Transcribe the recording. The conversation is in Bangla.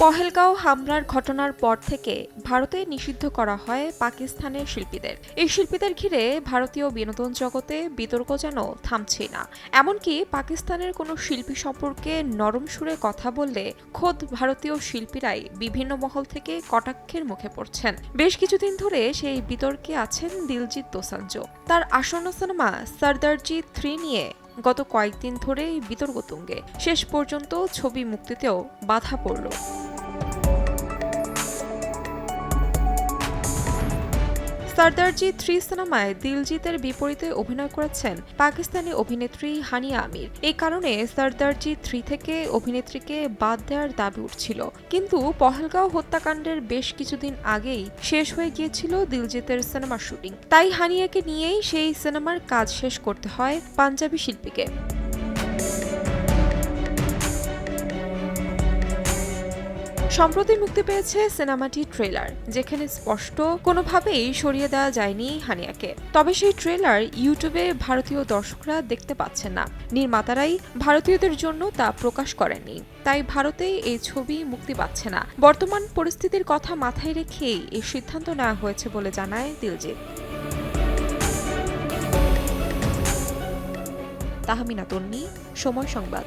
পহেলগাঁও হামলার ঘটনার পর থেকে ভারতে নিষিদ্ধ করা হয় পাকিস্তানের শিল্পীদের। এই শিল্পীদের ঘিরে ভারতীয় বিনোদন জগতে বিতর্ক যেন থামছেই না। এমনকি পাকিস্তানের কোনো শিল্পী সম্পর্কে নরম সুরে কথা বললে খোদ ভারতীয় শিল্পীরাই বিভিন্ন মহল থেকে কটাক্ষের মুখে পড়ছেন। বেশ কিছুদিন ধরে সেই বিতর্কে আছেন দিলজিৎ দোসাঞ্জ। তার আসন্ন সিনেমা সরদারজি 3 নিয়ে গত কয়েকদিন ধরেই বিতর্ক তুঙ্গে। শেষ পর্যন্ত ছবি মুক্তিতেও বাধা পড়ল। সরদারজি 3 সিনেমায় দিলজিতের বিপরীতে অভিনয় করেছেন পাকিস্তানি অভিনেত্রী হানিয়া আমির। এই কারণে সরদারজি 3 থেকে অভিনেত্রীকে বাদ দেওয়ার দাবি উঠছিল। কিন্তু পহেলগাঁও হত্যাকাণ্ডের বেশ কিছুদিন আগেই শেষ হয়ে গিয়েছিল দিলজিতের সিনেমার শুটিং। তাই হানিয়াকে নিয়েই সেই সিনেমার কাজ শেষ করতে হয় পাঞ্জাবি শিল্পীকে। সম্প্রতি মুক্তি পেয়েছে সিনেমাটির ট্রেলার, যেখানে স্পষ্ট কোনোভাবেই সরিয়ে দেওয়া যায়নি হানিয়াকে। তবে সেই ট্রেলার ইউটিউবে ভারতীয় দর্শকরা দেখতে পাচ্ছেন না। নির্মাতারাই ভারতীয়দের জন্য তা প্রকাশ করেননি, তাই ভারতেই এই ছবি মুক্তি পাচ্ছে না। বর্তমান পরিস্থিতির কথা মাথায় রেখেই এই সিদ্ধান্ত নেওয়া হয়েছে বলে জানায় দিলজিৎ। তাহমিনা তন্নি, সময় সংবাদ।